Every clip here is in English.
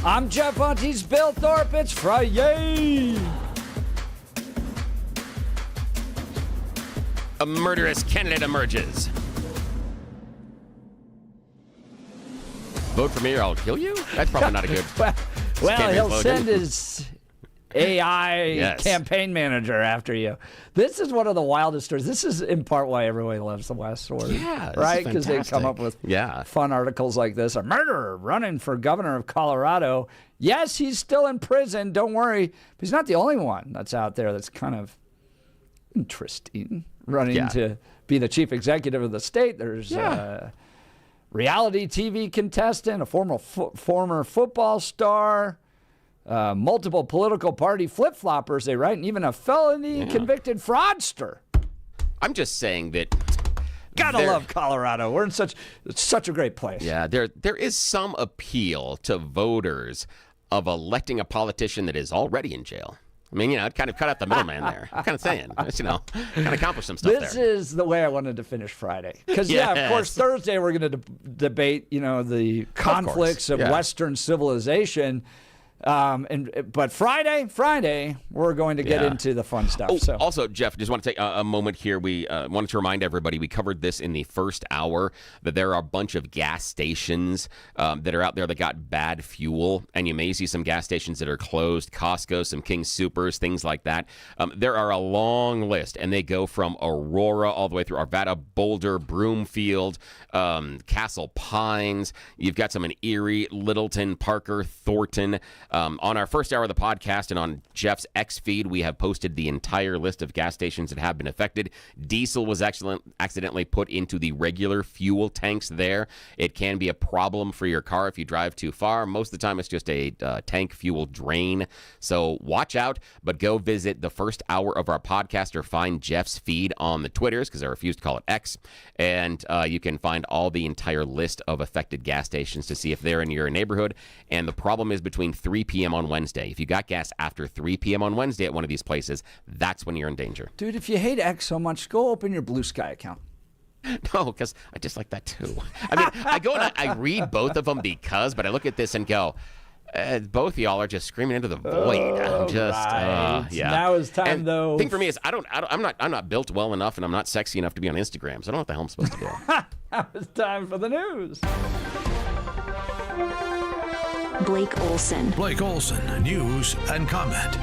I'm Jeff Hunt. He's Bill Thorpe. It's Friday. A murderous candidate emerges. Vote for me or I'll kill you? That's probably not a good... well he'll send his AI campaign manager after you. This is one of the wildest stories. This is in part why everyone loves the Westword. Yeah, right? Because they come up with fun articles like this. A murderer running for governor of Colorado. Yes, he's still in prison. Don't worry. But he's not the only one that's out there that's kind of interesting. Running to be the chief executive of the state. There's reality TV contestant, a former football star, multiple political party flip-floppers, they write, and even a felony convicted fraudster. I'm just saying that... Gotta love Colorado. We're in such a great place. Yeah, there is some appeal to voters of electing a politician that is already in jail. I mean, it kind of cut out the middleman there. I'm kind of saying, kind of accomplish some stuff there. This is the way I wanted to finish Friday. Because, of course, Thursday we're going to debate, the conflicts of Western civilization. But Friday, we're going to get into the fun stuff. Also, Jeff, just want to take a moment here. We wanted to remind everybody, we covered this in the first hour, that there are a bunch of gas stations that are out there that got bad fuel, and you may see some gas stations that are closed, Costco, some King Soopers, things like that. There are a long list, and they go from Aurora all the way through Arvada, Boulder, Broomfield, Castle Pines. You've got some in Erie, Littleton, Parker, Thornton. On our first hour of the podcast and on Jeff's X feed, we have posted the entire list of gas stations that have been affected. Diesel was accidentally put into the regular fuel tanks there. It can be a problem for your car if you drive too far. Most of the time, it's just a tank fuel drain. So watch out, but go visit the first hour of our podcast or find Jeff's feed on the Twitters, because I refuse to call it X. And you can find all the entire list of affected gas stations to see if they're in your neighborhood. And the problem is between 3 p.m. on Wednesday. If you got gas after 3 p.m. on Wednesday at one of these places, that's when you're in danger. Dude, if you hate X so much, go open your Blue Sky account. No, because I just like that too. I mean, I go and I read both of them but I look at this and go, both of y'all are just screaming into the void. I'm just, Now is time, though. The thing for me is I'm not built well enough, and I'm not sexy enough to be on Instagram, so I don't know what the hell I'm supposed to do. Now it's time for the news. Blake Olson. Blake Olson, news and comment.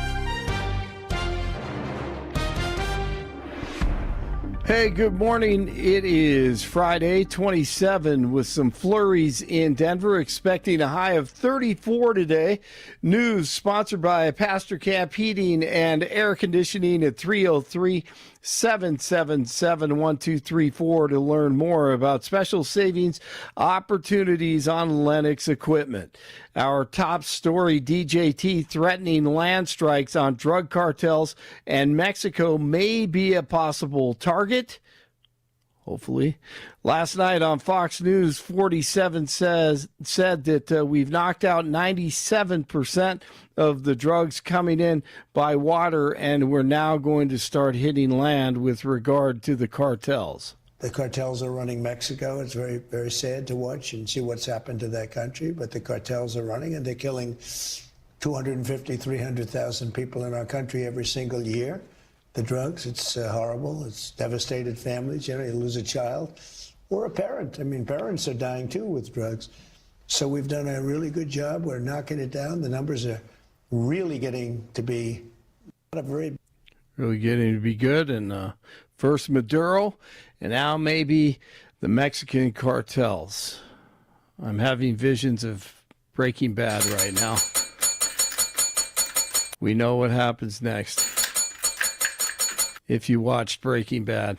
Hey, good morning. It is Friday, 27, with some flurries in Denver, expecting a high of 34 today. News sponsored by Pastor Camp Heating and Air Conditioning at 303-777-1234 to learn more about special savings opportunities on Lennox equipment. Our top story, DJT threatening land strikes on drug cartels, and Mexico may be a possible target. Hopefully. Last night on Fox News, 47 said that we've knocked out 97% of the drugs coming in by water, and we're now going to start hitting land with regard to the cartels. The cartels are running Mexico. It's very, very sad to watch and see what's happened to that country. But the cartels are running, and they're killing 250, 300,000 people in our country every single year. The drugs, it's horrible. It's devastated families. You lose a child or a parent. I mean, parents are dying, too, with drugs. So we've done a really good job. We're knocking it down. The numbers are really getting to be good. And first Maduro, and now maybe the Mexican cartels. I'm having visions of Breaking Bad right now. We know what happens next if you watched Breaking Bad.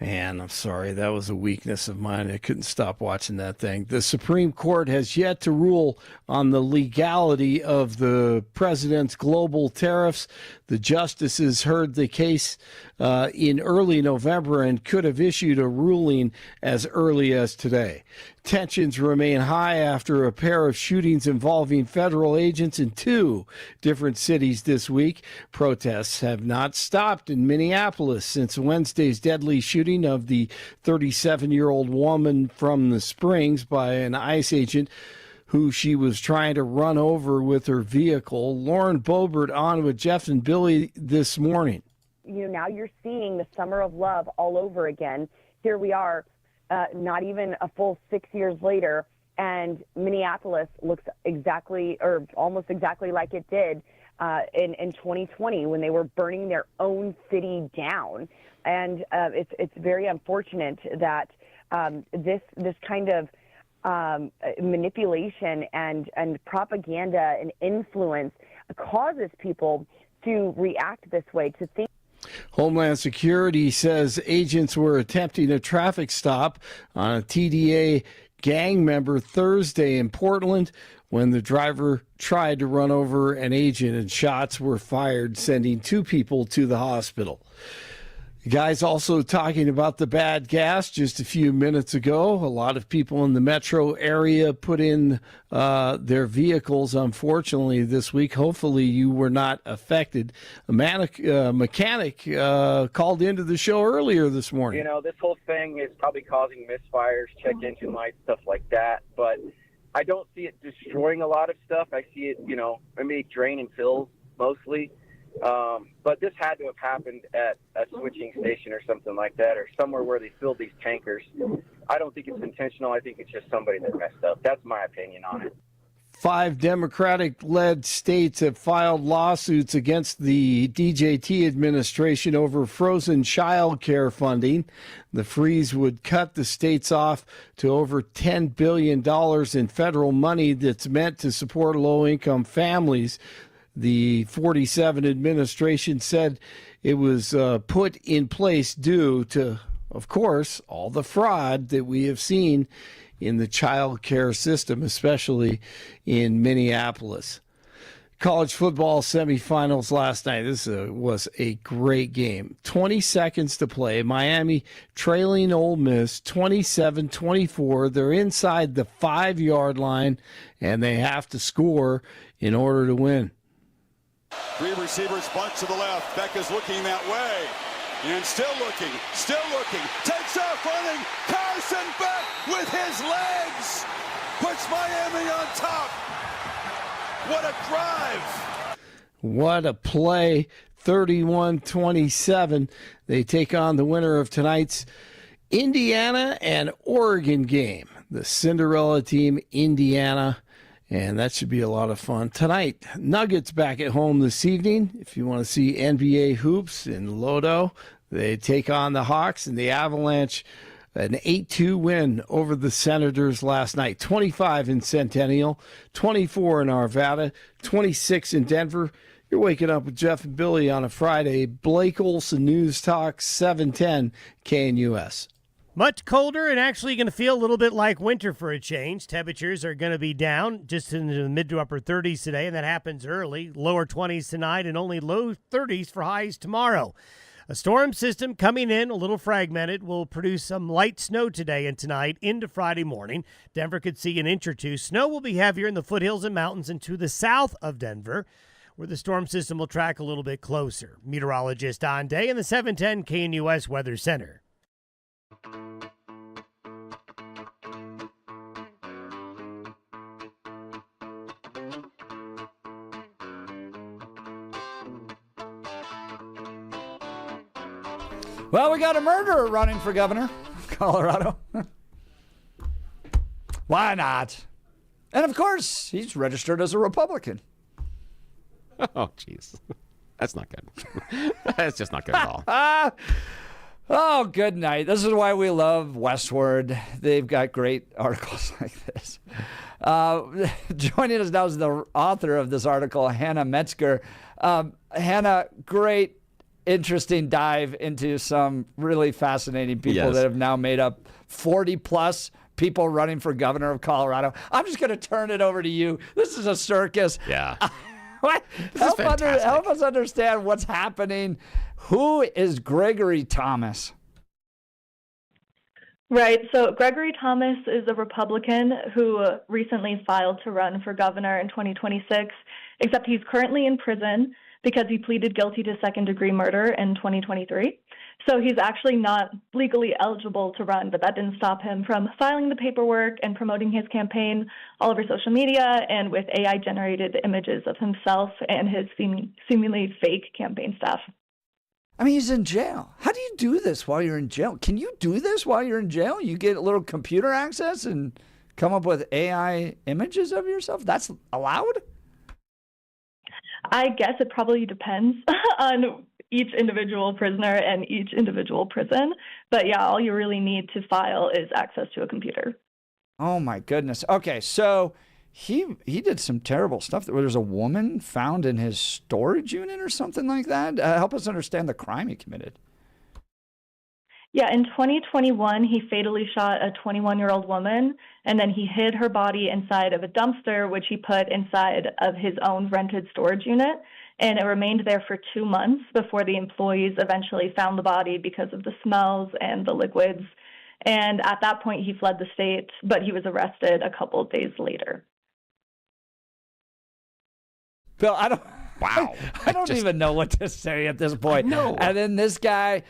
Man, I'm sorry. That was a weakness of mine. I couldn't stop watching that thing. The Supreme Court has yet to rule on the legality of the president's global tariffs. The justices heard the case in early November and could have issued a ruling as early as today. Tensions remain high after a pair of shootings involving federal agents in 2 different cities this week. Protests have not stopped in Minneapolis since Wednesday's deadly shooting of the 37-year-old woman from the Springs by an ICE agent who she was trying to run over with her vehicle. Lauren Boebert on with Jeff and Billy this morning. Now you're seeing the summer of love all over again. Here we are, not even a full 6 years later, and Minneapolis looks exactly or almost exactly like it did in 2020 when they were burning their own city down. And it's very unfortunate that this kind of manipulation and propaganda and influence causes people to react this way, to think. Homeland Security says agents were attempting a traffic stop on a TDA gang member Thursday in Portland when the driver tried to run over an agent and shots were fired, sending 2 people to the hospital. The guy's also talking about the bad gas just a few minutes ago. A lot of people in the metro area put in their vehicles, unfortunately, this week. Hopefully you were not affected. A mechanic called into the show earlier this morning. This whole thing is probably causing misfires, check engine lights, stuff like that. But I don't see it destroying a lot of stuff. I see it, maybe drain and fills mostly. But this had to have happened at a switching station or something like that, or somewhere where they filled these tankers. I don't think it's intentional. I think it's just somebody that messed up. That's my opinion on it. 5 Democratic-led states have filed lawsuits against the DJT administration over frozen child care funding. The freeze would cut the states off to over $10 billion in federal money that's meant to support low-income families. The 47 administration said it was put in place due to, of course, all the fraud that we have seen in the child care system, especially in Minneapolis. College football semifinals last night. This was a great game. 20 seconds to play. Miami trailing Ole Miss 27-24. They're inside the 5-yard line, and they have to score in order to win. 3 receivers bunch to the left. Becca's looking that way. And still looking. Takes off running. Carson Beck with his legs. Puts Miami on top. What a drive. What a play. 31-27. They take on the winner of tonight's Indiana and Oregon game. The Cinderella team, Indiana. And that should be a lot of fun. Tonight, Nuggets back at home this evening. If you want to see NBA hoops in Lodo, they take on the Hawks, and the Avalanche, an 8-2 win over the Senators last night. 25 in Centennial, 24 in Arvada, 26 in Denver. You're waking up with Jeff and Billy on a Friday. Blake Olson, News Talk, 710 KNUS. Much colder and actually going to feel a little bit like winter for a change. Temperatures are going to be down just into the mid to upper 30s today, and that happens early. Lower 20s tonight and only low 30s for highs tomorrow. A storm system coming in, a little fragmented, will produce some light snow today and tonight into Friday morning. Denver could see an inch or 2. Snow will be heavier in the foothills and mountains and to the south of Denver, where the storm system will track a little bit closer. Meteorologist Don Day in the 710 KNUS Weather Center. Well, we got a murderer running for governor of Colorado. Why not? And of course, he's registered as a Republican. Oh, jeez. That's not good. That's just not good at all. Oh, good night. This is why we love Westword. They've got great articles like this. Joining us now is the author of this article, Hannah Metzger. Hannah, great, interesting dive into some really fascinating people that have now made up 40-plus people running for governor of Colorado. I'm just going to turn it over to you. This is a circus. Yeah. Help us understand what's happening. Who is Gregory Thomas? Right. So Gregory Thomas is a Republican who recently filed to run for governor in 2026, except he's currently in prison because he pleaded guilty to second-degree murder in 2023. So he's actually not legally eligible to run, but that didn't stop him from filing the paperwork and promoting his campaign all over social media and with AI-generated images of himself and his seemingly fake campaign staff. I mean, he's in jail. How do you do this while you're in jail? Can you do this while you're in jail? You get a little computer access and come up with AI images of yourself? That's allowed? I guess it probably depends on each individual prisoner and each individual prison. But yeah, all you really need to file is access to a computer. Oh, my goodness. Okay, so he did some terrible stuff. There's a woman found in his storage unit or something like that. Help us understand the crime he committed. Yeah, in 2021, he fatally shot a 21-year-old woman, and then he hid her body inside of a dumpster, which he put inside of his own rented storage unit. And it remained there for 2 months before the employees eventually found the body because of the smells and the liquids. And at that point, he fled the state, but he was arrested a couple of days later. Bill, I don't. Wow. I don't even know what to say at this point. No. And then this guy.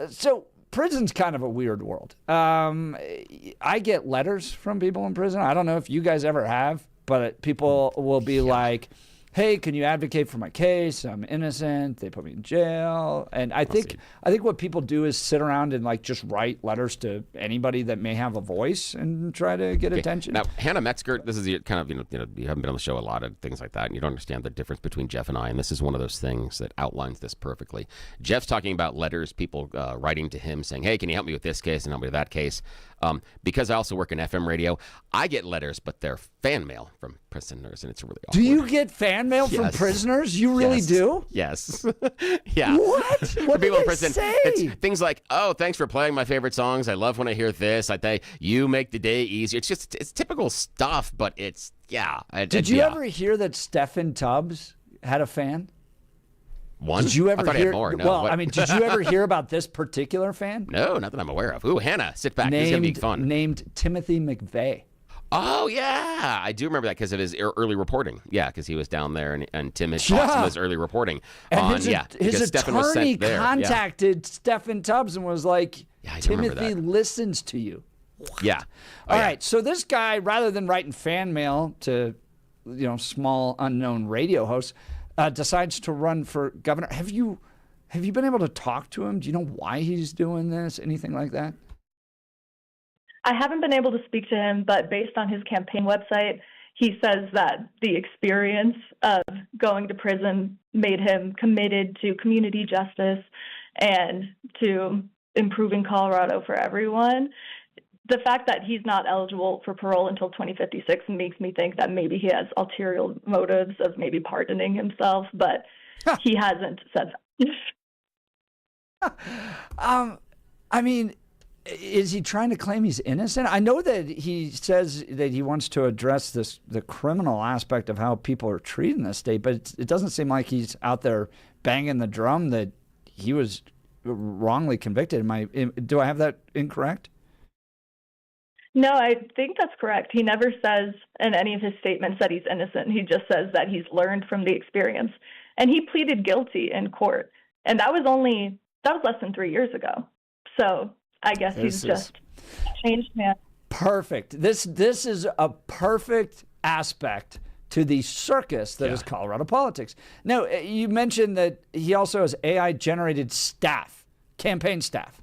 So prison's kind of a weird world. I get letters from people in prison. I don't know if you guys ever have, but people will be like, hey, can you advocate for my case? I'm innocent. They put me in jail. And I think what people do is sit around and like just write letters to anybody that may have a voice and try to get attention. Now, Hannah Metzger, this is kind of, you haven't been on the show a lot of things like that, and you don't understand the difference between Jeff and I, and this is one of those things that outlines this perfectly. Jeff's talking about letters, people writing to him saying, hey, can you help me with this case and help me with that case? Because I also work in FM radio, I get letters, but they're fan mail from prisoners, and it's really awkward. Do you get fan mail from prisoners? You really do? Yes. Yeah. What? What do they say? It's things like, oh, thanks for playing my favorite songs. I love when I hear this. I think you make the day easier. It's typical stuff, but it's, yeah. Did you ever hear that Stephen Tubbs had a fan? One? Did you ever I thought hear? he had more. No, well, I mean, did you ever hear about this particular fan? No, not that I'm aware of. Ooh, Hannah, sit back. This is going to be fun. Named Timothy McVeigh. Oh, yeah. I do remember that because of his early reporting. Yeah, because he was down there and Tim had talked some of his early reporting. And his attorney contacted Stephen Tubbs and was like, Timothy listens to you. Yeah. All right. So this guy, rather than writing fan mail to, small unknown radio hosts, decides to run for governor. Have you been able to talk to him? Do you know why he's doing this? Anything like that? I haven't been able to speak to him, but based on his campaign website, he says that the experience of going to prison made him committed to community justice and to improving Colorado for everyone. The fact that he's not eligible for parole until 2056 makes me think that maybe he has ulterior motives of maybe pardoning himself, but he hasn't said that. I mean, is he trying to claim he's innocent? I know that he says that he wants to address the criminal aspect of how people are treated in this state, but it doesn't seem like he's out there banging the drum that he was wrongly convicted. Do I have that incorrect? No, I think that's correct. He never says in any of his statements that he's innocent. He just says that he's learned from the experience. And he pleaded guilty in court. And that was less than 3 years ago. So I guess he's just changed man. Perfect. This is a perfect aspect to the circus that is Colorado politics. Now, you mentioned that he also has AI-generated staff, campaign staff.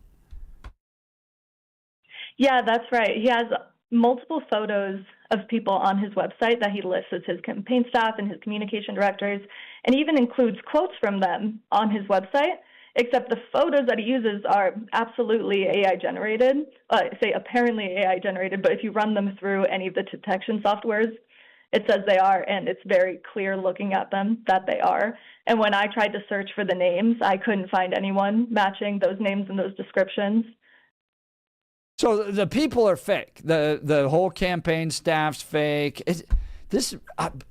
Yeah, that's right. He has multiple photos of people on his website that he lists as his campaign staff and his communication directors, and even includes quotes from them on his website, except the photos that he uses are absolutely AI-generated. I say apparently AI-generated, but if you run them through any of the detection softwares, it says they are, and it's very clear looking at them that they are. And when I tried to search for the names, I couldn't find anyone matching those names and those descriptions. So the people are fake. The whole campaign staff's fake.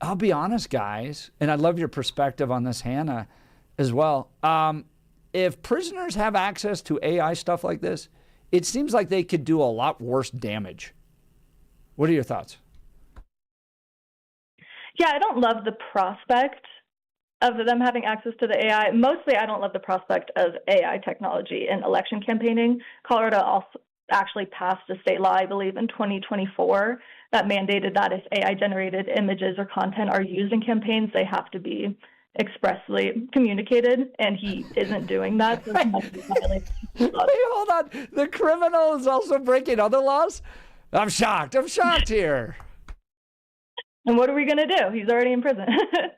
I'll be honest, guys, and I'd love your perspective on this, Hannah, as well. If prisoners have access to AI stuff like this, it seems like they could do a lot worse damage. What are your thoughts? Yeah, I don't love the prospect of them having access to the AI. Mostly, I don't love the prospect of AI technology in election campaigning. Colorado also actually passed a state law, I believe, in 2024 that mandated that if AI-generated images or content are used in campaigns, they have to be expressly communicated, and he isn't doing that. So Wait, hold on. The criminal is also breaking other laws? I'm shocked here. And what are we going to do? He's already in prison.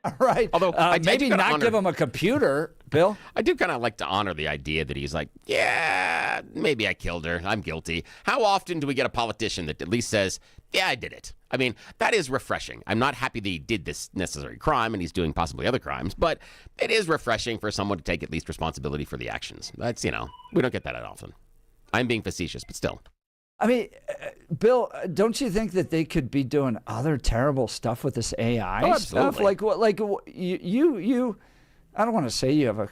All right. Although maybe not give him a computer, Bill. I do kind of like to honor the idea that he's like, yeah, maybe I killed her. I'm guilty. How often do we get a politician that at least says, yeah, I did it? I mean, that is refreshing. I'm not happy that he did this necessary crime and he's doing possibly other crimes, but it is refreshing for someone to take at least responsibility for the actions. That's, we don't get that often. I'm being facetious, but still. I mean, Bill, don't you think that they could be doing other terrible stuff with this AI stuff? Like what? Like you? I don't want to say you have a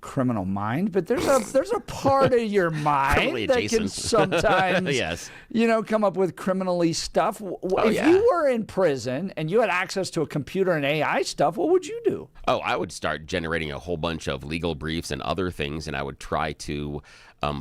criminal mind, but there's a part of your mind that can sometimes, yes, come up with criminally stuff. If you were in prison and you had access to a computer and AI stuff, what would you do? Oh, I would start generating a whole bunch of legal briefs and other things, and I would try to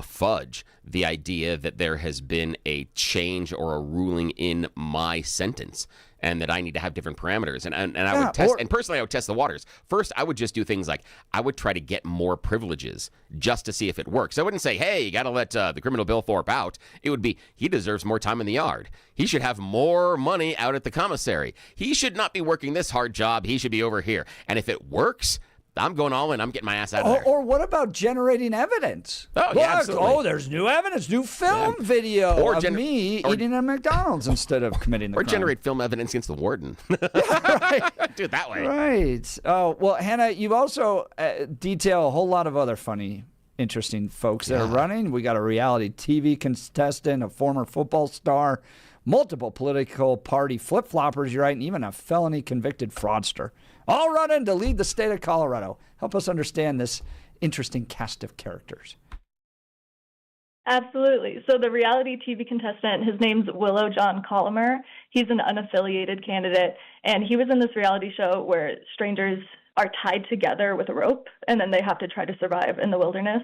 fudge the idea that there has been a change or a ruling in my sentence and that I need to have different parameters. And I would test, and personally I would test the waters. First, I would just do things like I would try to get more privileges just to see if it works. I wouldn't say, hey, you got to let the criminal Bill Thorpe out. It would be, he deserves more time in the yard. He should have more money out at the commissary. He should not be working this hard job. He should be over here. And if it works, I'm going all in. I'm getting my ass out of there. Or what about generating evidence? Oh, yeah, absolutely. There's new evidence, new film video of me eating at McDonald's instead of committing the crime. Or generate film evidence against the warden. Right. Do it that way. Right. Oh, well, Hannah, you also detail a whole lot of other funny, interesting folks that are running. We got a reality TV contestant, a former football star, multiple political party flip-floppers, you're right, and even a felony convicted fraudster. All running to lead the state of Colorado. Help us understand this interesting cast of characters. Absolutely. So the reality TV contestant, his name's Willow John Colomer. He's an unaffiliated candidate, and he was in this reality show where strangers are tied together with a rope, and then they have to try to survive in the wilderness.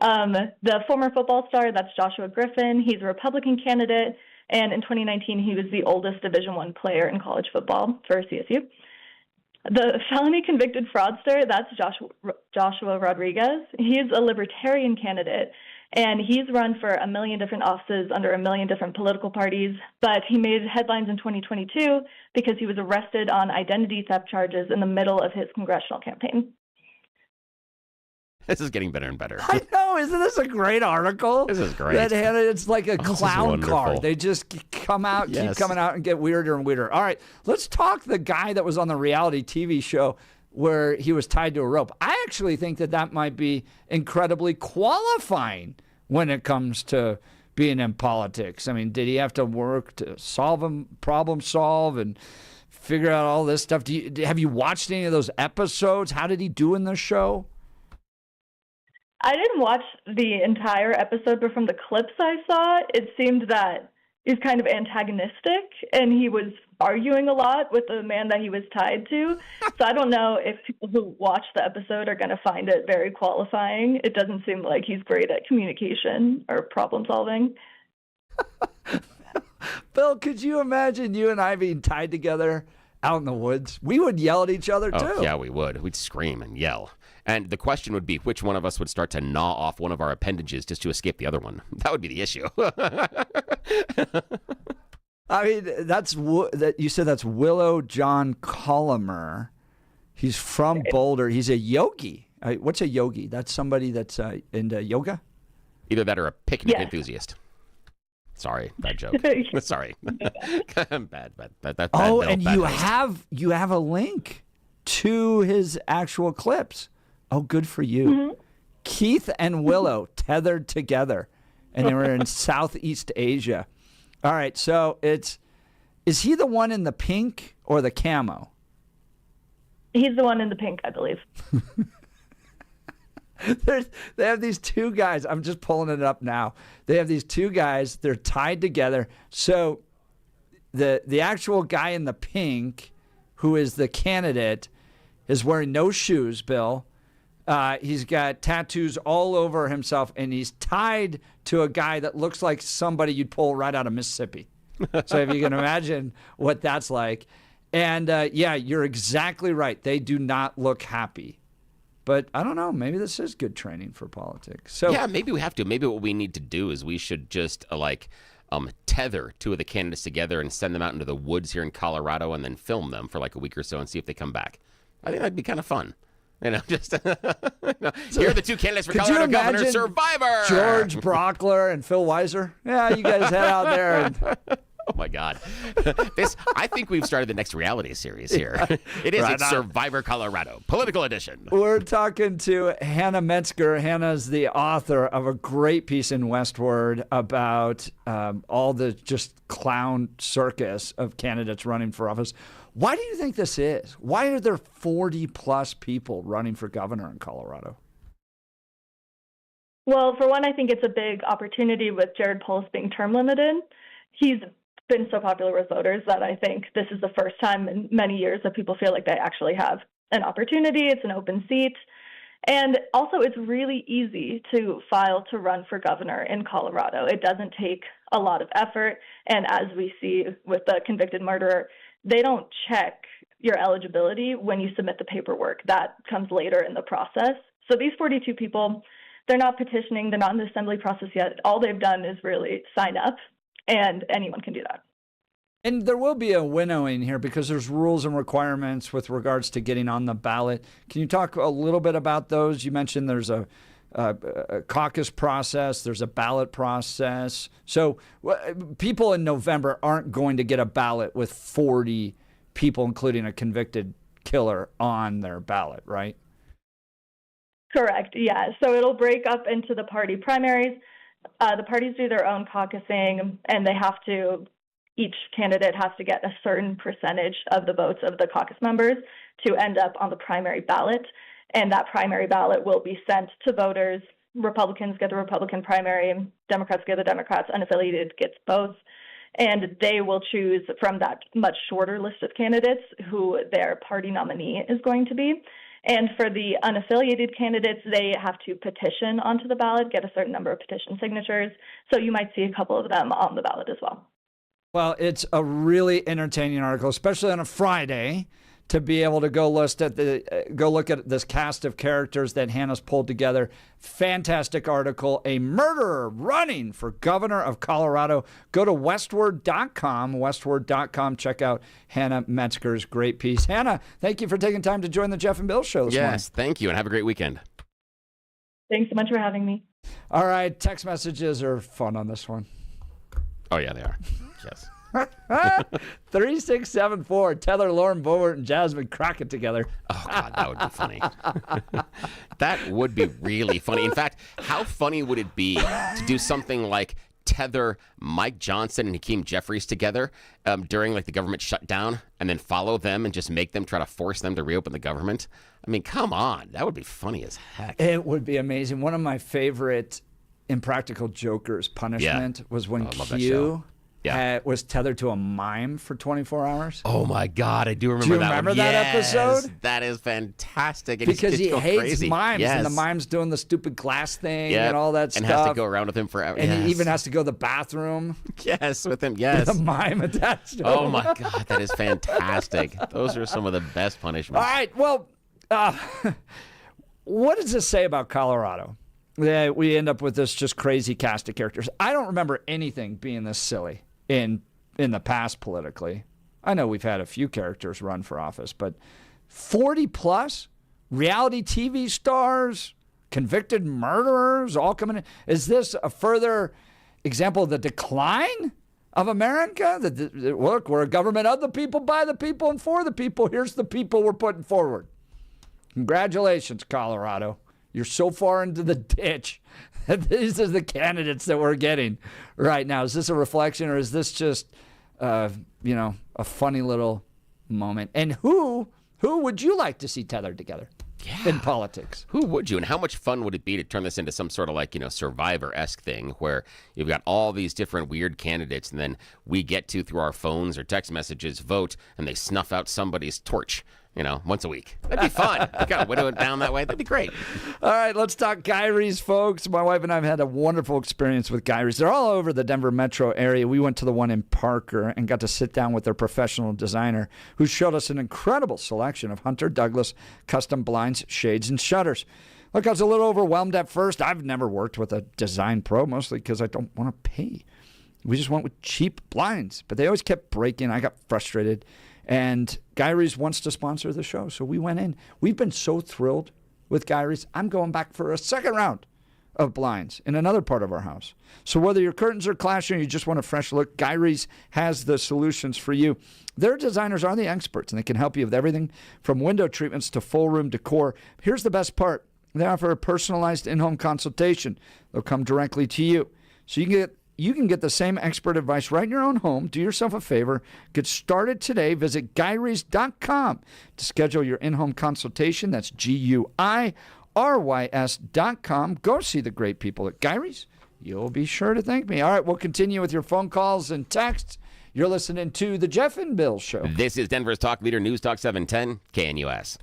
The former football star, that's Joshua Griffin. He's a Republican candidate, and in 2019, he was the oldest Division I player in college football for CSU. The felony convicted fraudster, that's Joshua Rodriguez. He's a libertarian candidate, and he's run for 1 million different offices under 1 million different political parties, but he made headlines in 2022 because he was arrested on identity theft charges in the middle of his congressional campaign. This is getting better and better. I know. Isn't this a great article? This is great. It's like a clown car. They just come out, keep coming out, and get weirder and weirder. All right, let's talk the guy that was on the reality TV show where he was tied to a rope. I actually think that might be incredibly qualifying when it comes to being in politics. I mean, did he have to work to problem solve, and figure out all this stuff? Have you watched any of those episodes? How did he do in the show? I didn't watch the entire episode, but from the clips I saw, it seemed that he's kind of antagonistic, and he was arguing a lot with the man that he was tied to. So I don't know if people who watch the episode are going to find it very qualifying. It doesn't seem like he's great at communication or problem solving. Bill, could you imagine you and I being tied together out in the woods? We would yell at each other, too. Yeah, we would. We'd scream and yell. And the question would be which one of us would start to gnaw off one of our appendages just to escape the other one. That would be the issue. I mean, you said that's Willow John Colomer. He's from Boulder. He's a yogi. What's a yogi? That's somebody that's into yoga? Either that or a picnic enthusiast. Sorry, bad joke. Sorry. bad. And you have a link to his actual clips. Oh, good for you. Mm-hmm. Keith and Willow tethered together, and they were in Southeast Asia. All right, so is he the one in the pink or the camo? He's the one in the pink, I believe. They have these two guys. I'm just pulling it up now. They have these two guys. They're tied together. So the actual guy in the pink, who is the candidate, is wearing no shoes, Bill. He's got tattoos all over himself, and he's tied to a guy that looks like somebody you'd pull right out of Mississippi. So if you can imagine what that's like. And, yeah, you're exactly right. They do not look happy. But I don't know. Maybe this is good training for politics. So yeah, maybe we have to. Maybe what we need to do is we should just tether two of the candidates together and send them out into the woods here in Colorado and then film them for like a week or so and see if they come back. I think that'd be kind of fun. Just here are the two candidates for Colorado Governor Survivor. George Brockler and Phil Weiser. Yeah, you guys head out there and. Oh my God! I think we've started the next reality series here. It is. It's Survivor Colorado, political edition. We're talking to Hannah Metzger. Hannah's the author of a great piece in Westword about all the just clown circus of candidates running for office. Why do you think this is? Why are there 40 plus people running for governor in Colorado? Well, for one, I think it's a big opportunity with Jared Polis being term limited. He's been so popular with voters that I think this is the first time in many years that people feel like they actually have an opportunity. It's an open seat. And also, it's really easy to file to run for governor in Colorado. It doesn't take a lot of effort. And as we see with the convicted murderer, they don't check your eligibility when you submit the paperwork. That comes later in the process. So these 42 people, they're not petitioning. They're not in the assembly process yet. All they've done is really sign up. And anyone can do that. And there will be a winnowing here because there's rules and requirements with regards to getting on the ballot. Can you talk a little bit about those? You mentioned there's a caucus process, there's a ballot process. So people in November aren't going to get a ballot with 40 people, including a convicted killer, on their ballot, right? Correct, yeah. So it'll break up into the party primaries. The parties do their own caucusing, and each candidate has to get a certain percentage of the votes of the caucus members to end up on the primary ballot. And that primary ballot will be sent to voters. Republicans get the Republican primary, Democrats get the Democrats, unaffiliated gets both. And they will choose from that much shorter list of candidates who their party nominee is going to be. And for the unaffiliated candidates, they have to petition onto the ballot, get a certain number of petition signatures. So you might see a couple of them on the ballot as well. Well, it's a really entertaining article, especially on a Friday, to be able to go look at this cast of characters that Hannah's pulled together. Fantastic article. A murderer running for governor of Colorado. Go to westword.com, check out Hannah Metzger's great piece. Hannah, thank you for taking time to join the Jeff and Bill show this morning. Yes, thank you, and have a great weekend. Thanks so much for having me. All right, text messages are fun on this one. Oh, yeah, they are. Yes. 3674. Tether, Lauren Boebert, and Jasmine Crockett together. Oh, God, that would be funny. That would be really funny. In fact, how funny would it be to do something like tether Mike Johnson and Hakeem Jeffries together during like the government shutdown and then follow them and just make them try to force them to reopen the government? I mean, come on. That would be funny as heck. It would be amazing. One of my favorite Impractical Jokers punishment was when Q was tethered to a mime for 24 hours. Oh, my God. I do remember that. Do you remember that episode? That is fantastic. And because he hates crazy. mimes, and the mime's doing the stupid glass thing and all that stuff. And has to go around with him forever. And he even has to go to the bathroom. Yes, with him. Yes. With a mime attached to him. Oh, my God. That is fantastic. Those are some of the best punishments. All right. Well, what does this say about Colorado? We end up with this just crazy cast of characters. I don't remember anything being this silly in the past politically. I know we've had a few characters run for office, but 40 plus reality TV stars, convicted murderers all coming in. Is this a further example of the decline of America? Look, we're a government of the people, by the people, and for the people. Here's the people we're putting forward. Congratulations, Colorado. You're so far into the ditch that these are the candidates that we're getting right now. Is this a reflection, or is this just, a funny little moment? And who would you like to see tethered together? in politics. Who would you? And how much fun would it be to turn this into some sort of like, Survivor-esque thing where you've got all these different weird candidates and then we get to, through our phones or text messages, vote and they snuff out somebody's torch, once a week. That'd be fun. You got to whittle it down that way. That'd be great. All right, let's talk Gyrie's, folks. My wife and I have had a wonderful experience with Gyrie's. They're all over the Denver metro area. We went to the one in Parker and got to sit down with their professional designer who showed us an incredible selection of Hunter Douglas custom blinds, shades, and shutters. Look, I was a little overwhelmed at first. I've never worked with a design pro, mostly because I don't want to pay. We just went with cheap blinds, but they always kept breaking. I got frustrated. And Gyrie's wants to sponsor the show, so we went in. We've been so thrilled with Gyrie's. I'm going back for a second round of blinds in another part of our house. So whether your curtains are clashing or you just want a fresh look, Gyrie's has the solutions for you. Their designers are the experts, and they can help you with everything from window treatments to full room decor. Here's the best part. They offer a personalized in-home consultation. They'll come directly to you. So you can get the same expert advice right in your own home. Do yourself a favor. Get started today. Visit Gyrie's.com to schedule your in-home consultation. That's GUIRYS.com. Go see the great people at Gyrie's. You'll be sure to thank me. All right, we'll continue with your phone calls and texts. You're listening to The Jeff and Bill Show. This is Denver's Talk Leader, News Talk 710, KNUS.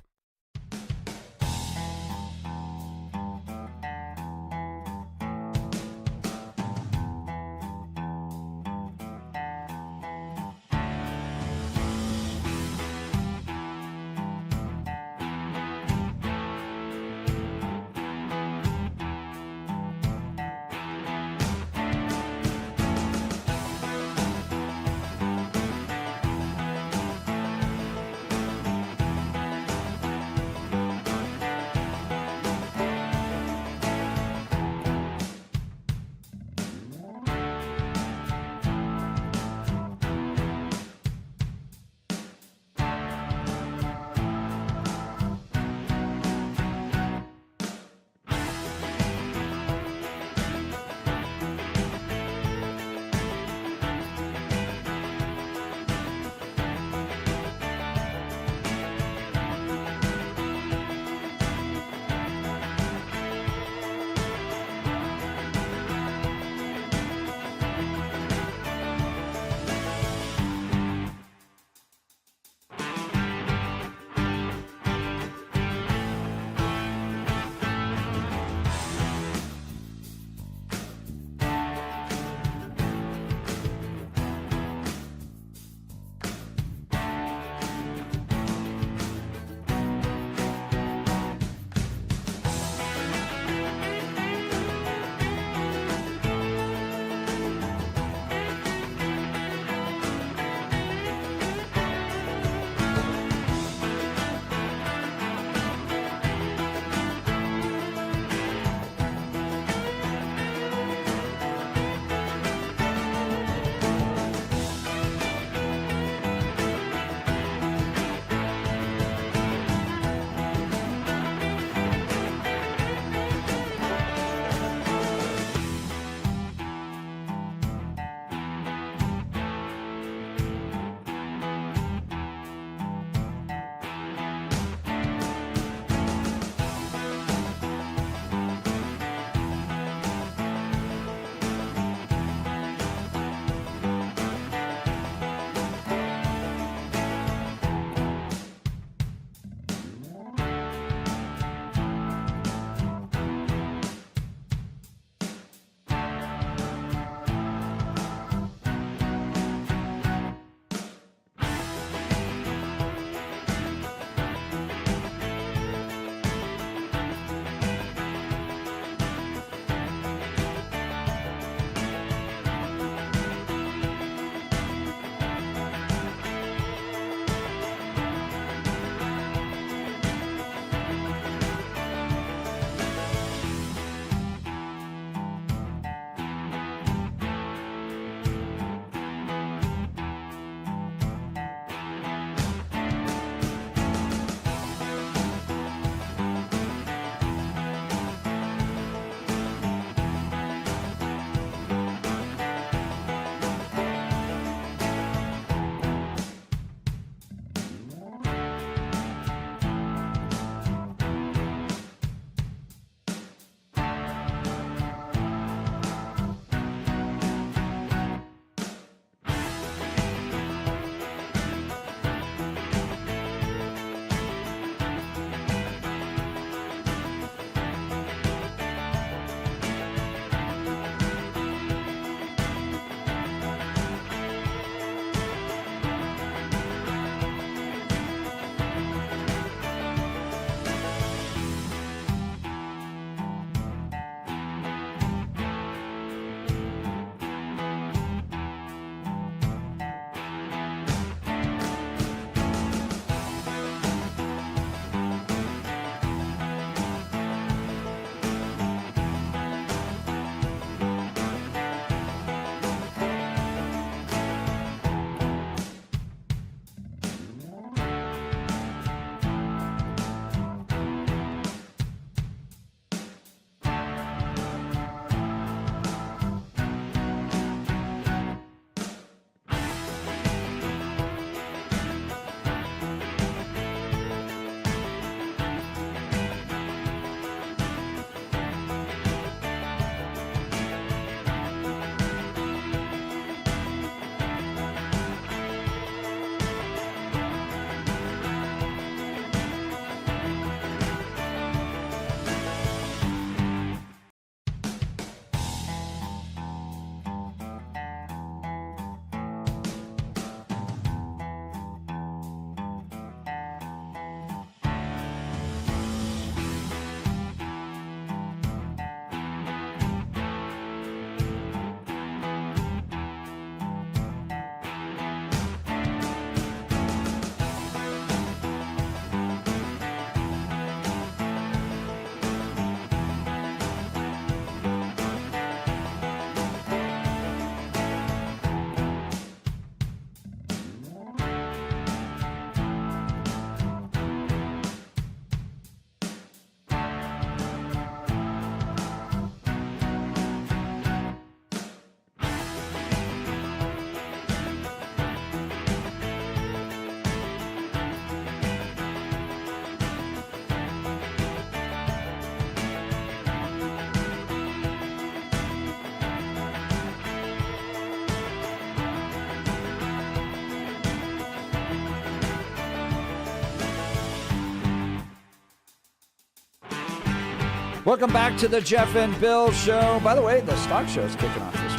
Welcome back to the Jeff and Bill Show. By the way, the stock show is kicking off this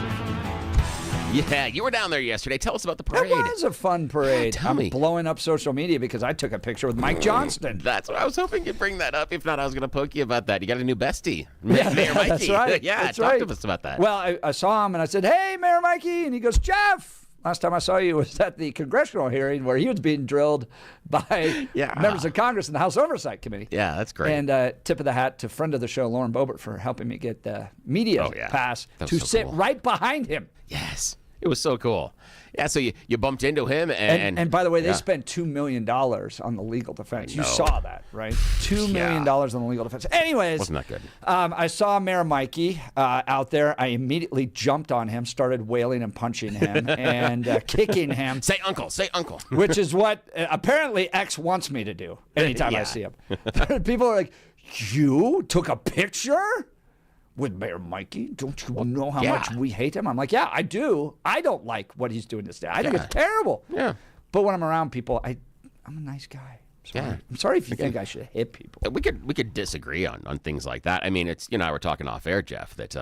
week. Yeah, you were down there yesterday. Tell us about the parade. It was a fun parade. Tell me. Blowing up social media because I took a picture with Mike Johnston. That's what I was hoping you'd bring that up. If not, I was going to poke you about that. You got a new bestie, Mayor Mikey. That's right. Yeah, that's talk right. to us about that. Well, I saw him and I said, "Hey, Mayor Mikey," and he goes, "Jeff, last time I saw you was at the congressional hearing where he was being drilled by members of Congress in the House Oversight Committee." Yeah, that's great. And tip of the hat to friend of the show, Lauren Boebert, for helping me get the media pass to sit right behind him. Yes. It was so cool. Yeah, so you bumped into him. And by the way, they spent $2 million on the legal defense. You saw that, right? $2 million on the legal defense. Anyways. Wasn't that good? I saw Mayor Mikey out there. I immediately jumped on him, started wailing and punching him and kicking him. Say uncle, say uncle. Which is what apparently X wants me to do anytime I see him. People are like, "You took a picture with Mayor Mikey? Don't you know how much we hate him?" I'm like, "Yeah, I do. I don't like what he's doing this day. I think it's terrible." Yeah. But when I'm around people, I'm a nice guy. I'm sorry if you think I should hit people. We could disagree on things like that. I mean, it's I were talking off air, Jeff, that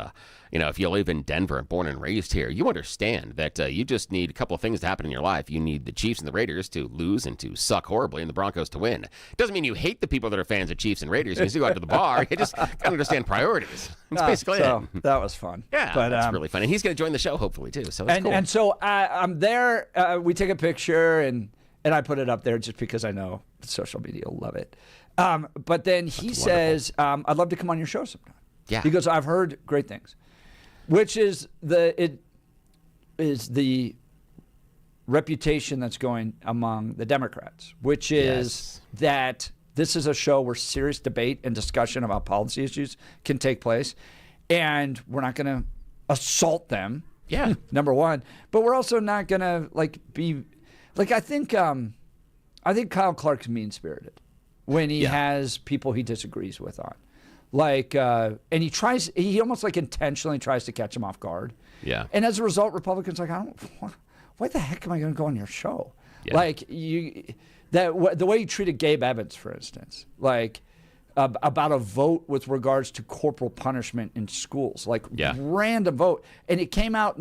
if you live in Denver and born and raised here, you understand that you just need a couple of things to happen in your life. You need the Chiefs and the Raiders to lose and to suck horribly, and the Broncos to win. It doesn't mean you hate the people that are fans of Chiefs and Raiders. You still go out to the bar. You just gotta understand priorities. That's basically it. That was fun. Yeah, but that's really fun, and he's going to join the show hopefully too. So it's cool. And so I'm there. We take a picture and I put it up there just because I know social media will love it. But then he says, "I'd love to come on your show sometime." Yeah. He goes, "I've heard great things," which is the reputation that's going among the Democrats, which is that this is a show where serious debate and discussion about policy issues can take place, and we're not going to assault them. Yeah. Number one, but we're also not going to be. I think Kyle Clark's mean-spirited when he has people he disagrees with on. And he almost intentionally tries to catch him off guard. Yeah. And as a result, Republicans are why the heck am I going to go on your show? Yeah. The way you treated Gabe Evans, for instance, about a vote with regards to corporal punishment in schools, random vote. And it came out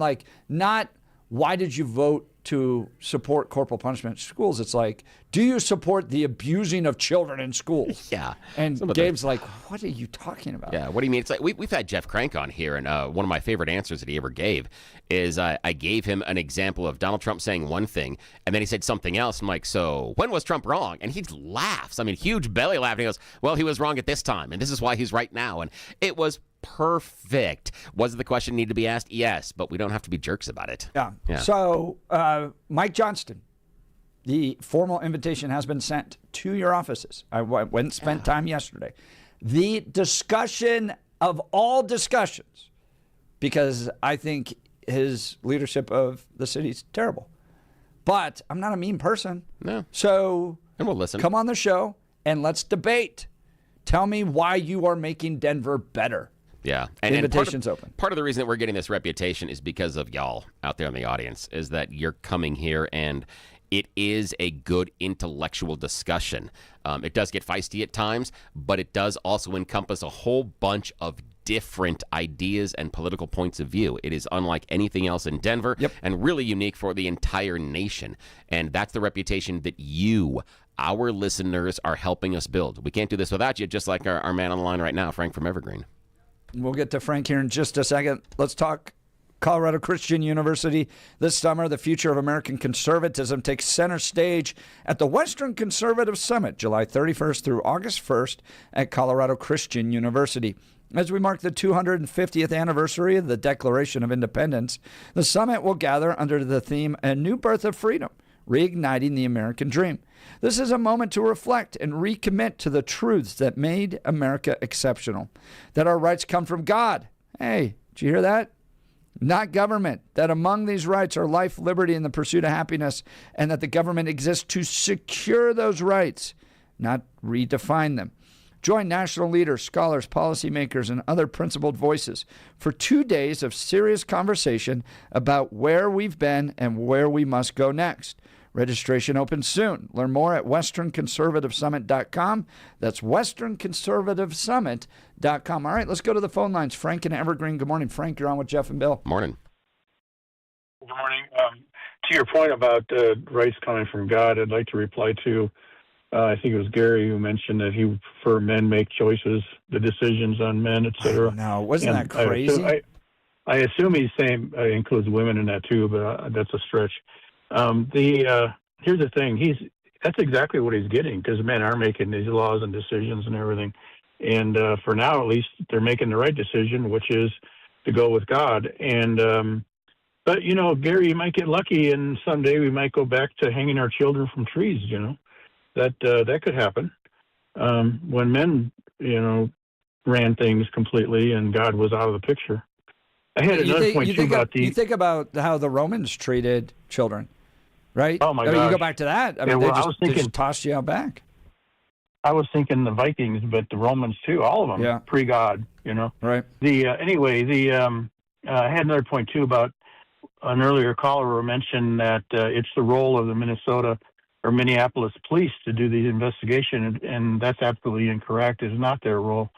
not why did you vote to support corporal punishment in schools? It's do you support the abusing of children in schools? Yeah. And Gabe's like, what are you talking about? Yeah, what do you mean? It's we've had Jeff Crank on here, and one of my favorite answers that he ever gave is I gave him an example of Donald Trump saying one thing, and then he said something else. I'm like, so when was Trump wrong? And he laughs. I mean, huge belly laugh. And he goes, well, he was wrong at this time, and this is why he's right now. And it was perfect. Was the question need to be asked? Yes, but we don't have to be jerks about it. Yeah. So Mike Johnston, the formal invitation has been sent to your offices. I went and spent time yesterday. The discussion of all discussions, because I think his leadership of the city is terrible. But I'm not a mean person. No. So and we'll listen. Come on the show and let's debate. Tell me why you are making Denver better. Yeah. And invitation's open. Part of the reason that we're getting this reputation is because of y'all out there in the audience, is that you're coming here and it is a good intellectual discussion. It does get feisty at times, but it does also encompass a whole bunch of different ideas and political points of view. It is unlike anything else in Denver and really unique for the entire nation. And that's the reputation that you, our listeners, are helping us build. We can't do this without you, just like our man on the line right now, Frank from Evergreen. We'll get to Frank here in just a second. Let's talk Colorado Christian University. This summer, the future of American conservatism takes center stage at the Western Conservative Summit, July 31st through August 1st at Colorado Christian University. As we mark the 250th anniversary of the Declaration of Independence, the summit will gather under the theme A New Birth of Freedom, Reigniting the American Dream. This is a moment to reflect and recommit to the truths that made America exceptional. That our rights come from God. Hey, did you hear that? Not government. That among these rights are life, liberty, and the pursuit of happiness, and that the government exists to secure those rights, not redefine them. Join national leaders, scholars, policymakers, and other principled voices for 2 days of serious conversation about where we've been and where we must go next. Registration opens soon. Learn more at westernconservativesummit.com. That's westernconservativesummit.com. All right, let's go to the phone lines. Frank in Evergreen. Good morning, Frank. You're on with Jeff and Bill. Morning. Good morning. To your point about rights coming from God, I'd like to reply to, I think it was Gary who mentioned that he would prefer men make choices, the decisions on men, etc. No, wasn't that crazy? I assume he's saying includes women in that too, but that's a stretch. Here's the thing: that's exactly what he's getting, because men are making these laws and decisions and everything. And for now, at least, they're making the right decision, which is to go with God. And but Gary, you might get lucky, and someday we might go back to hanging our children from trees. That could happen when men, ran things completely and God was out of the picture. I had another point too about you think about how the Romans treated children, right? Oh my God! You go back to that. I mean, they just tossed you out back. I was thinking the Vikings, but the Romans too. All of them, pre-God. Right. I had another point too about an earlier caller mentioned that it's the role of the Minnesota or Minneapolis police to do the investigation, and that's absolutely incorrect. It's not their role.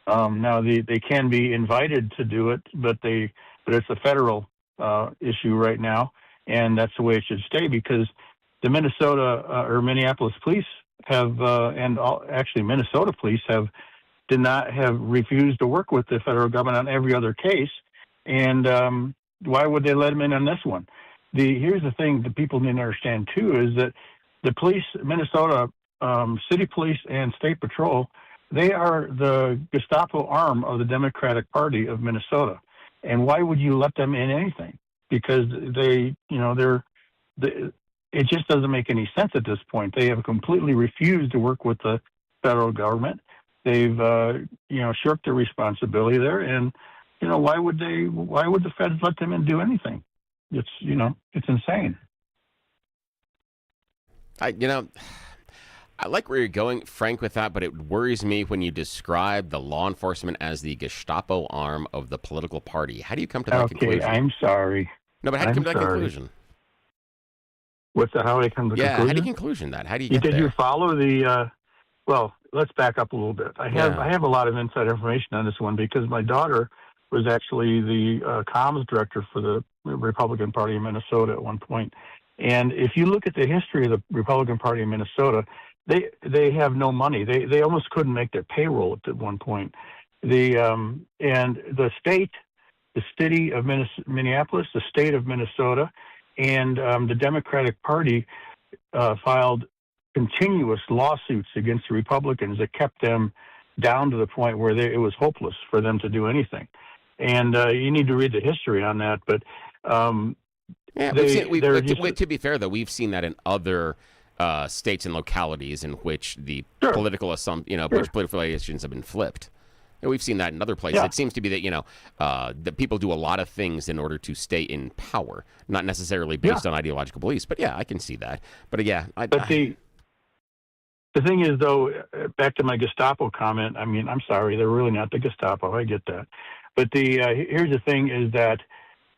Now they can be invited to do it, but it's a federal issue right now, and that's the way it should stay, because the Minnesota or Minneapolis police have, actually Minnesota police have refused to work with the federal government on every other case, and why would they let them in on this one? Here's the thing that people need to understand too, is that the police, Minnesota city police and state patrol, they are the Gestapo arm of the Democratic Party of Minnesota. And why would you let them in anything? Because it just doesn't make any sense at this point. They have completely refused to work with the federal government. They've, shirked their responsibility there. And, why would the feds let them in do anything? It's insane. I like where you're going, Frank, with that, but it worries me when you describe the law enforcement as the Gestapo arm of the political party. How do you come to that conclusion? I'm sorry. No, but how do you come to that conclusion? How do you come to the conclusion? Yeah, how do you conclusion that? How do you get there? Did you follow the, well, let's back up a little bit. I have a lot of inside information on this one, because my daughter was actually the comms director for the Republican Party of Minnesota at one point. And if you look at the history of the Republican Party of Minnesota, they have no money. They almost couldn't make their payroll at one point. And the state, the city of Minneapolis, the state of Minnesota, and the Democratic Party filed continuous lawsuits against the Republicans that kept them down to the point where it was hopeless for them to do anything. And you need to read the history on that. But to be fair, though, we've seen that in other states and localities in which the political affiliations have been flipped. And we've seen that in other places. Yeah. It seems to be that that people do a lot of things in order to stay in power, not necessarily based on ideological beliefs. But I can see that. But the thing is, though, back to my Gestapo comment. I mean, I'm sorry, they're really not the Gestapo. I get that. But here's the thing: is that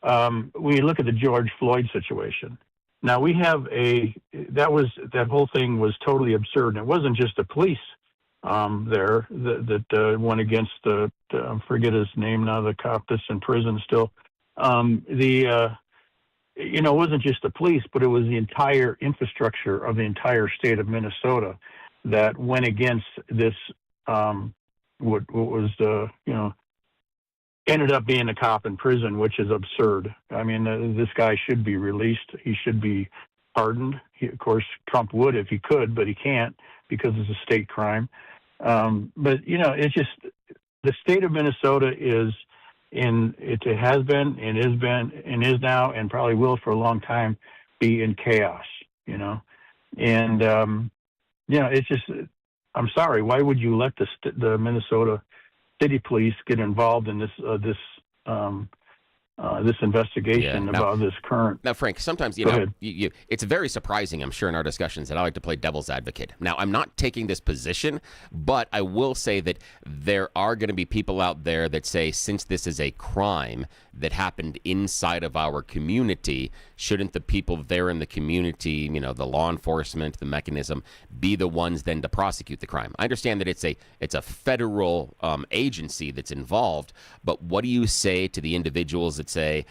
when you look at the George Floyd situation. Now we have that whole thing was totally absurd. And it wasn't just the police there that went against I forget his name now, the cop that's in prison still. It wasn't just the police, but it was the entire infrastructure of the entire state of Minnesota that went against this. What was ended up being a cop in prison, which is absurd. I mean, this guy should be released. He should be pardoned. Of course, Trump would if he could, but he can't because it's a state crime. But it's just the state of Minnesota it has been and is now and probably will for a long time be in chaos. And it's just, I'm sorry. Why would you let the Minnesota City Police get involved in this this investigation about this current. Now, Frank, sometimes, it's very surprising, I'm sure, in our discussions that I like to play devil's advocate. Now, I'm not taking this position, but I will say that there are going to be people out there that say, since this is a crime that happened inside of our community, shouldn't the people there in the community, the law enforcement, the mechanism, be the ones then to prosecute the crime? I understand that it's a federal agency that's involved, but what do you say to the individuals that say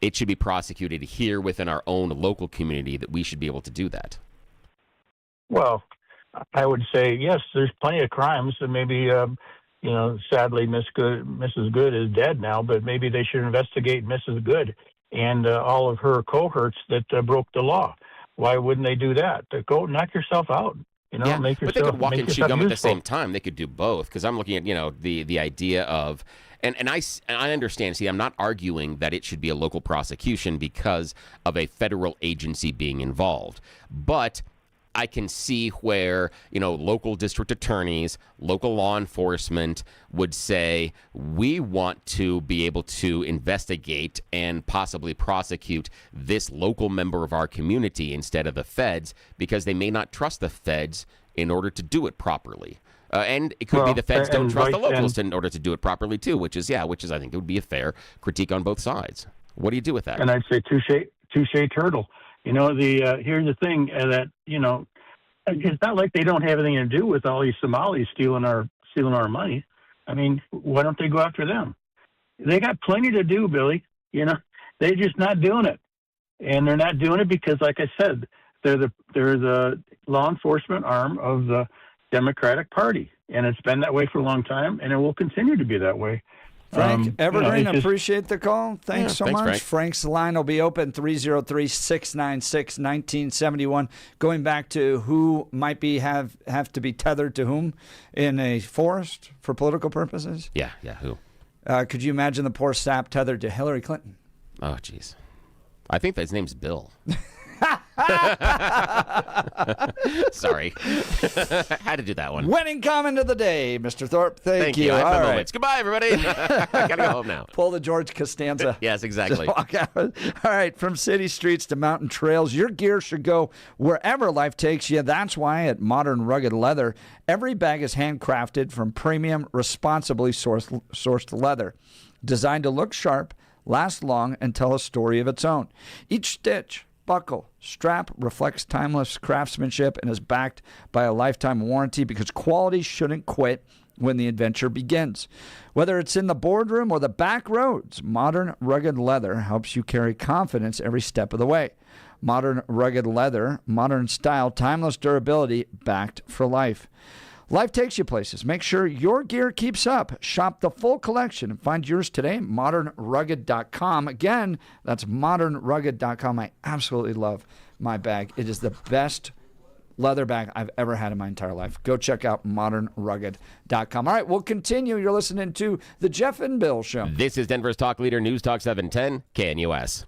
it should be prosecuted here within our own local community, that we should be able to do that? Well, I would say, yes, there's plenty of crimes, and maybe, sadly, Mrs. Good is dead now, but maybe they should investigate Mrs. Good and all of her cohorts that broke the law. Why wouldn't they do that? Go knock yourself out. Make yourself. But they could walk and chew gum useful at the same time. They could do both, because I'm looking at the idea of, and I understand. See, I'm not arguing that it should be a local prosecution because of a federal agency being involved, but I can see where, local district attorneys, local law enforcement would say, we want to be able to investigate and possibly prosecute this local member of our community instead of the feds, because they may not trust the feds in order to do it properly. And it could be the feds don't trust the locals in order to do it properly too, which is I think it would be a fair critique on both sides. What do you do with that? And I'd say touche turtle. Here's the thing that, it's not like they don't have anything to do with all these Somalis stealing our money. I mean, why don't they go after them? They got plenty to do, Billy. They're just not doing it. And they're not doing it because, like I said, they're the law enforcement arm of the Democratic Party. And it's been that way for a long time, and it will continue to be that way. Frank, Evergreen, appreciate the call. Thanks so much. Frank. Frank's line will be open, 303-696-1971. Going back to who might have to be tethered to whom in a forest for political purposes. Yeah, who? Could you imagine the poor sap tethered to Hillary Clinton? Oh, jeez. I think his name's Bill. Sorry. Had to do that one. Winning comment of the day, Mr. Thorpe. Thank you. I have All my right. moments. Goodbye, everybody. I gotta go home now. Pull the George Costanza. Yes, exactly. All right, from city streets to mountain trails, your gear should go wherever life takes you. That's why at Modern Rugged Leather, every bag is handcrafted from premium, responsibly sourced leather, designed to look sharp, last long, and tell a story of its own. Each stitch, buckle, strap reflects timeless craftsmanship and is backed by a lifetime warranty, because quality shouldn't quit when the adventure begins. Whether it's in the boardroom or the back roads, Modern Rugged Leather helps you carry confidence every step of the way. Modern Rugged Leather, modern style, timeless durability, backed for life. Life takes you places. Make sure your gear keeps up. Shop the full collection and find yours today at modernrugged.com. Again, that's modernrugged.com. I absolutely love my bag. It is the best leather bag I've ever had in my entire life. Go check out modernrugged.com. All right, we'll continue. You're listening to The Jeff and Bill Show. This is Denver's Talk Leader, News Talk 710, KNUS.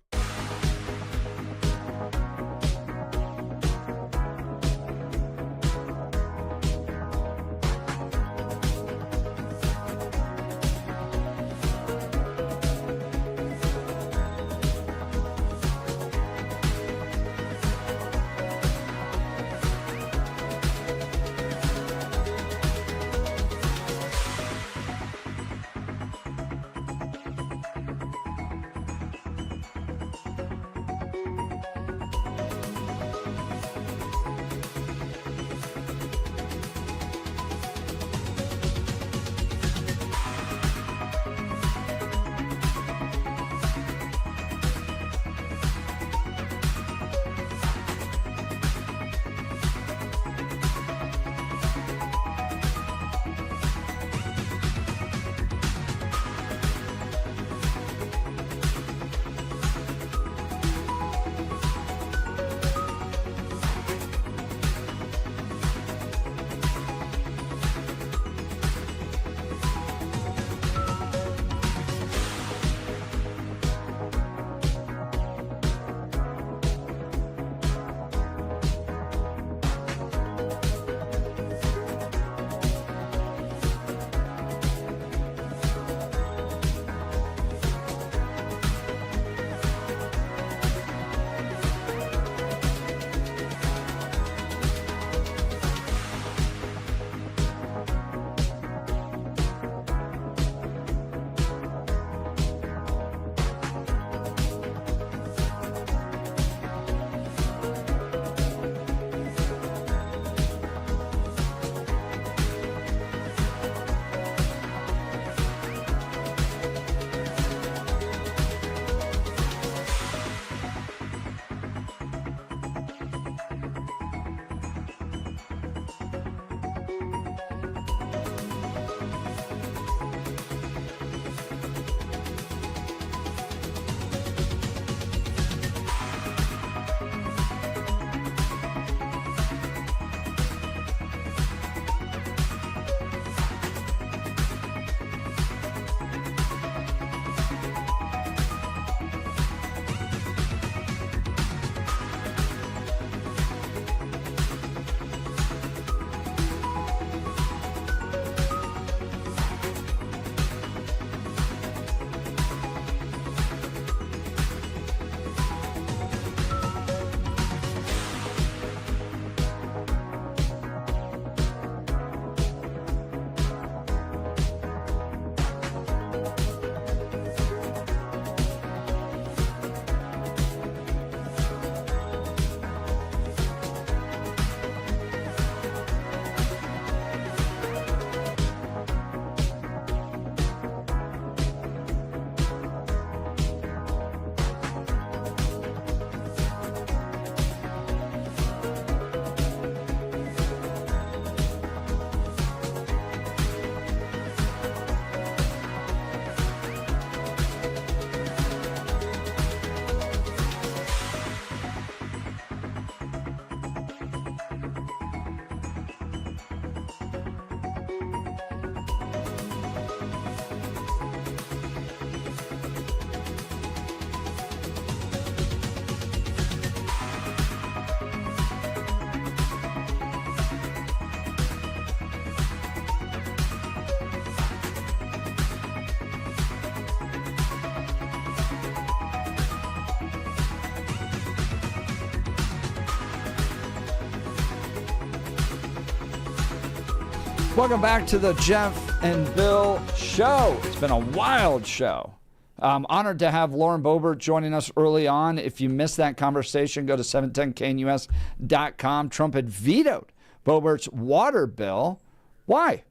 Welcome back to the Jeff and Bill Show. It's been a wild show. I'm honored to have Lauren Boebert joining us early on. If you missed that conversation, go to 710knus.com. Trump had vetoed Boebert's water bill. Why?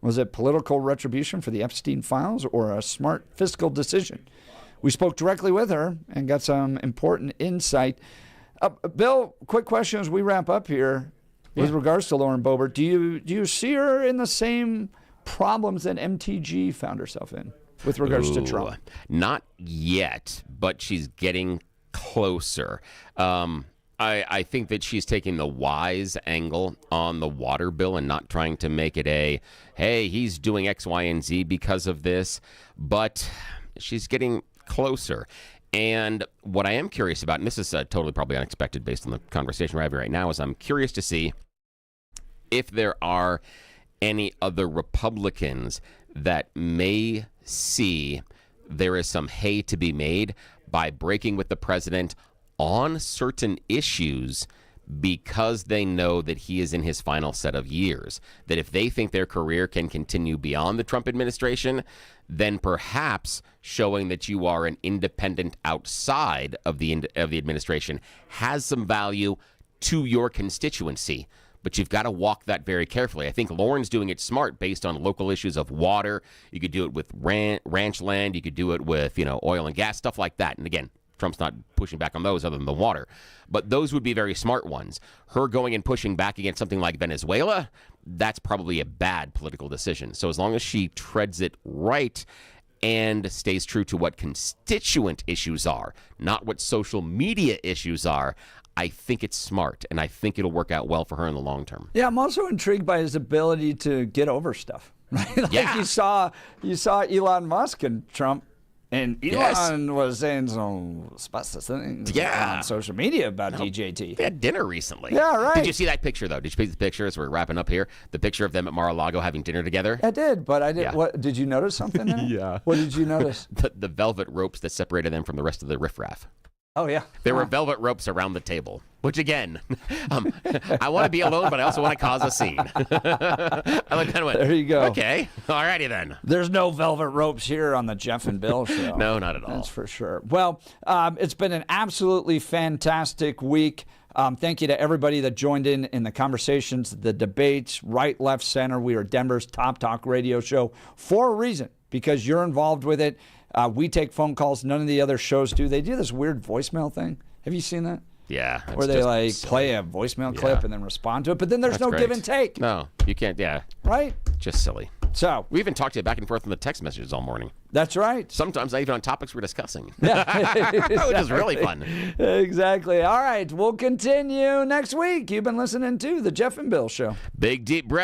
Was it political retribution for the Epstein files or a smart fiscal decision? We spoke directly with her and got some important insight. Bill, quick question as we wrap up here. With regards to Lauren Boebert, do you see her in the same problems that MTG found herself in with regards to Trump? Not yet, but she's getting closer. I think that she's taking the wise angle on the water bill and not trying to make it hey, he's doing X, Y, and Z because of this, but she's getting closer. And what I am curious about, and this is totally probably unexpected based on the conversation we're having right now, is I'm curious to see if there are any other Republicans that may see there is some hay to be made by breaking with the president on certain issues because they know that he is in his final set of years. That if they think their career can continue beyond the Trump administration, then perhaps showing that you are an independent outside of the administration has some value to your constituency. But you've got to walk that very carefully. I think Lauren's doing it smart based on local issues of water. You could do it with ranch land. You could do it with, oil and gas, stuff like that. And again, Trump's not pushing back on those other than the water. But those would be very smart ones. Her going and pushing back against something like Venezuela, that's probably a bad political decision. So as long as she treads it right and stays true to what constituent issues are, not what social media issues are, I think it's smart, and I think it'll work out well for her in the long term. Yeah, I'm also intrigued by his ability to get over stuff. Right? Like you saw Elon Musk and Trump. And Elon was saying some spicy things on social media about DJT. They had dinner recently. Yeah, right. Did you see that picture, though? Did you see the picture as we're wrapping up here? The picture of them at Mar-a-Lago having dinner together? I did, but I did. Yeah. What did you notice something in it? Yeah. What did you notice? The velvet ropes that separated them from the rest of the riffraff. Oh, yeah. There were velvet ropes around the table, which, again, I want to be alone, but I also want to cause a scene. I kind of went, there you go. Okay, all righty then. There's no velvet ropes here on the Jeff and Bill Show. No, not at all. That's for sure. Well, it's been an absolutely fantastic week. Thank you to everybody that joined in the conversations, the debates, right, left, center. We are Denver's top talk radio show for a reason, because you're involved with it. We take phone calls. None of the other shows do. They do this weird voicemail thing. Have you seen that? Yeah. Where they play a voicemail clip and then respond to it. But then there's no give and take. No, you can't. Yeah. Right? Just silly. So we even talked to you back and forth in the text messages all morning. That's right. Sometimes not even on topics we're discussing. Yeah. Which is really fun. Exactly. All right. We'll continue next week. You've been listening to The Jeff and Bill Show. Big deep breath.